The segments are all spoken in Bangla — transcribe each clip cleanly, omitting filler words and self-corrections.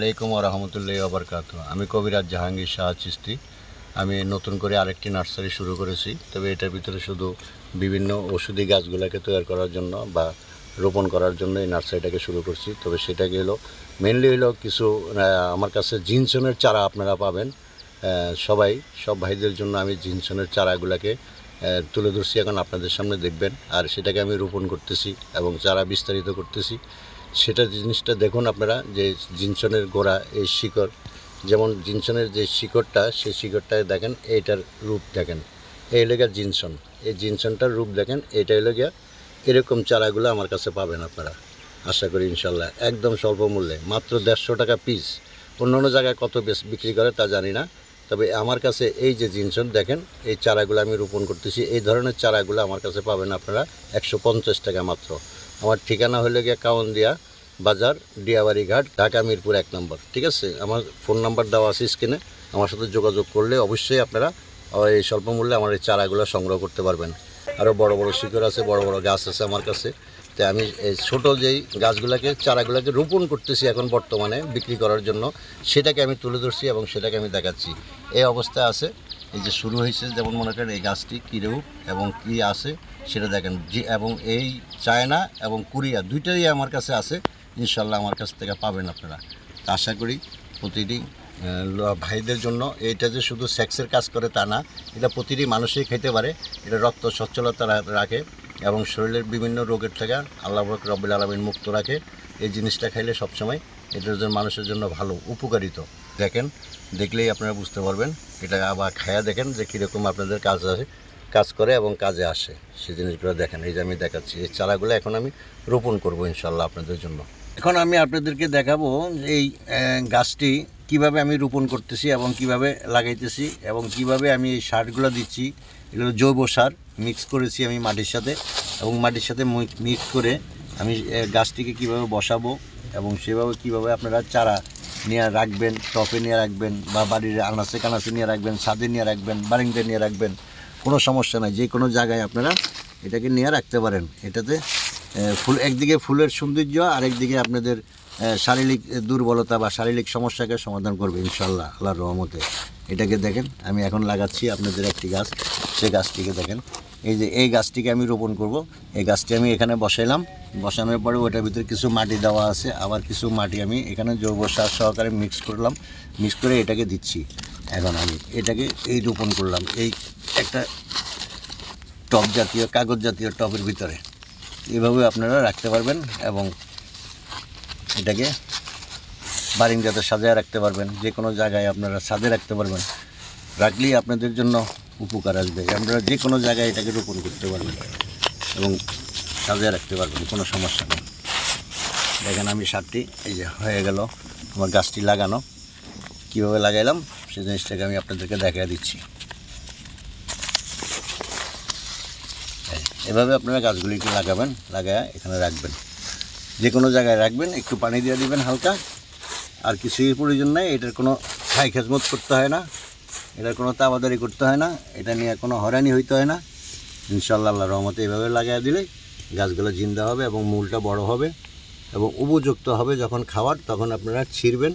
আলাইকুম ওয়া রাহমাতুল্লাহি ওয়া বারাকাতুহু। আমি কবিরাজ জাহাঙ্গীর শাহ চিশতি। আমি নতুন করে আরেকটি নার্সারি শুরু করেছি। তবে এটার ভিতরে শুধু বিভিন্ন ওষুধি গাছগুলোকে তৈরি করার জন্য বা রোপণ করার জন্য এই নার্সারিটাকে শুরু করছি। তবে সেটাকে মেনলি কিছু আমার কাছে জিনসনের চারা আপনারা পাবেন। সব ভাইদের জন্য আমি জিনসনের চারাগুলোকে তুলে ধরছি, এখন আপনাদের সামনে দেখবেন। আর সেটাকে আমি রোপণ করতেছি এবং চারা বিস্তারিত করতেছি। সেটা জিনিসটা দেখুন আপনারা, যে জিনসনের গোড়া, এই শিকড়, যেমন জিনসনের যে শিকড়টা, সেই শিকড়টায় দেখেন এইটার রূপ দেখেন, এই লেগা জিনসন, এই জিনসনটার রূপ দেখেন, এইটা লেগা এরকম চারাগুলো আমার কাছে পাবেন আপনারা, আশা করি ইনশাল্লাহ একদম স্বল্প মূল্যে, মাত্র 150 টাকা পিস। অন্য জায়গায় কত বিক্রি করে তা জানি না, তবে আমার কাছে এই যে জিনসন দেখেন, এই চারাগুলো আমি রোপণ করতেছি। এই ধরনের চারাগুলো আমার কাছে পাবেন আপনারা 150 টাকা মাত্র। আমার ঠিকানা হলো গিয়ে কাউন্দিয়া বাজার, ডিয়াবাড়ি ঘাট, ঢাকা মিরপুর 1 নম্বর। ঠিক আছে, আমার ফোন নাম্বার দেওয়া আছে স্ক্রিনে। আমার সাথে যোগাযোগ করলে অবশ্যই আপনারা এই স্বল্প মূল্যে আমার এই চারাগুলো সংগ্রহ করতে পারবেন। আরও বড় বড় শিকড় আছে, বড় বড় গাছ আছে আমার কাছে। তাই আমি এই ছোটো যেই গাছগুলোকে, চারাগুলোকে রোপণ করতেছি এখন বর্তমানে বিক্রি করার জন্য, সেটাকে আমি তুলে ধরছি এবং সেটাকে আমি দেখাচ্ছি। এই অবস্থায় আছে, এই যে শুরু হয়েছে, যেমন মনে করেন এই গাছটি কী রূপ এবং কী আছে সেটা দেখেন। এবং এই চায়না এবং কোরিয়া দুইটাই আমার কাছে আছে, ইনশাল্লাহ আমার কাছ থেকে পাবেন আপনারা। আশা করি প্রতিটি ভাইদের জন্য, এইটা যে শুধু সেক্সের কাজ করে তা না, এটা প্রতিটি মানুষই খেতে পারে। এটা রক্ত সচ্ছলতা রাখে এবং শরীরের বিভিন্ন রোগের থেকে আল্লাহ রব্বুল আলামিন মুক্ত রাখে। এই জিনিসটা খাইলে সবসময় এটার জন্য মানুষের জন্য ভালো, উপকারিত। দেখেন, দেখলেই আপনারা বুঝতে পারবেন। এটা আবার খায়া দেখেন যে কীরকম আপনাদের কাজ করে এবং কাজে আসে, সেই জিনিসগুলো দেখেন। এই যে আমি দেখাচ্ছি, এই চারাগুলো এখন আমি রোপণ করবো ইনশাল্লাহ আপনাদের জন্য। এখন আমি আপনাদেরকে দেখাবো এই গাছটি কিভাবে আমি রোপণ করতেছি এবং কিভাবে লাগাইতেছি এবং কিভাবে আমি এই সারগুলো দিচ্ছি। এগুলো জৈব সার মিক্স করেছি আমি মাটির সাথে, এবং মাটির সাথে মিক্স করে আমি গাছটিকে কিভাবে বসাবো এবং সেভাবে কিভাবে আপনারা চারা নিয়ে রাখবেন, টপে নিয়ে রাখবেন বা বাড়ির আনাচে কানাচে নিয়ে রাখবেন, ছাদে নিয়ে রাখবেন, বারান্দায় নিয়ে রাখবেন, কোনো সমস্যা নাই। যে কোনো জায়গায় আপনারা এটাকে নিয়ে রাখতে পারেন। এটাতে ফুল, একদিকে ফুলের সৌন্দর্য, আরেকদিকে আপনাদের শারীরিক দুর্বলতা বা শারীরিক সমস্যাকে সমাধান করবে ইনশাল্লাহ আল্লাহর রহমতে। এটাকে দেখেন, আমি এখন লাগাচ্ছি আপনাদের একটি গাছ। সেই গাছটিকে দেখেন, এই যে এই গাছটিকে আমি রোপণ করব। এই গাছটি আমি এখানে বসাইলাম, বসানোর পরে ওটার ভিতরে কিছু মাটি দেওয়া আছে, আবার কিছু মাটি আমি এখানে জৈব সার সহকারে মিক্স করলাম, মিক্স করে এটাকে দিচ্ছি। এখন আমি এটাকে এই রোপণ করলাম এই একটা টব জাতীয়, কাগজ জাতীয় টবের ভিতরে। এভাবে আপনারা রাখতে পারবেন এবং এটাকে বারান্দাতে সাজিয়ে রাখতে পারবেন। যে কোনো জায়গায় আপনারা ছাদে রাখতে পারবেন, রাখলেই আপনাদের জন্য উপকার আসবে। আপনারা যে কোনো জায়গায় এটাকে রোপণ করতে পারবেন এবং সাজিয়ে রাখতে পারবেন, কোনো সমস্যা নেই। দেখেন, আমি সারটি এই যে হয়ে গেল আমার গাছটি লাগানো। কীভাবে লাগাইলাম সেই জিনিসটাকে আমি আপনাদেরকে দেখিয়ে দিচ্ছি। এভাবে আপনারা গাছগুলিকে লাগাবেন, লাগায় এখানে রাখবেন, যে কোনো জায়গায় রাখবেন। একটু পানি দিয়ে দিবেন হালকা, আর কিছুই প্রয়োজন নাই। এটার কোনো খাই খেজমত করতে হয় না, এটার কোনো তাবাদারি করতে হয় না, এটা নিয়ে কোনো হয়রানি হইতে হয় না। ইনশাআল্লাহ আল্লাহর রহমতে এভাবে লাগাই দিলে গাছগুলো জিন্দা হবে এবং মূলটা বড় হবে এবং উপযুক্ত হবে। যখন খাওয়ার, তখন আপনারা ছিঁড়বেন,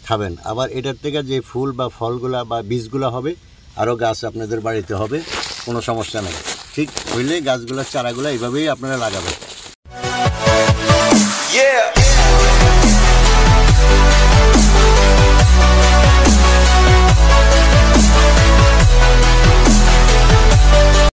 খাবেন। আবার এটার থেকে যে ফুল বা ফলগুলা বা বীজগুলো হবে, আরও গাছ আপনাদের বাড়িতে হবে, কোনো সমস্যা নেই। ঠিক হইলে গাছগুলোর চারাগুলো এইভাবেই আপনারা লাগাবেন।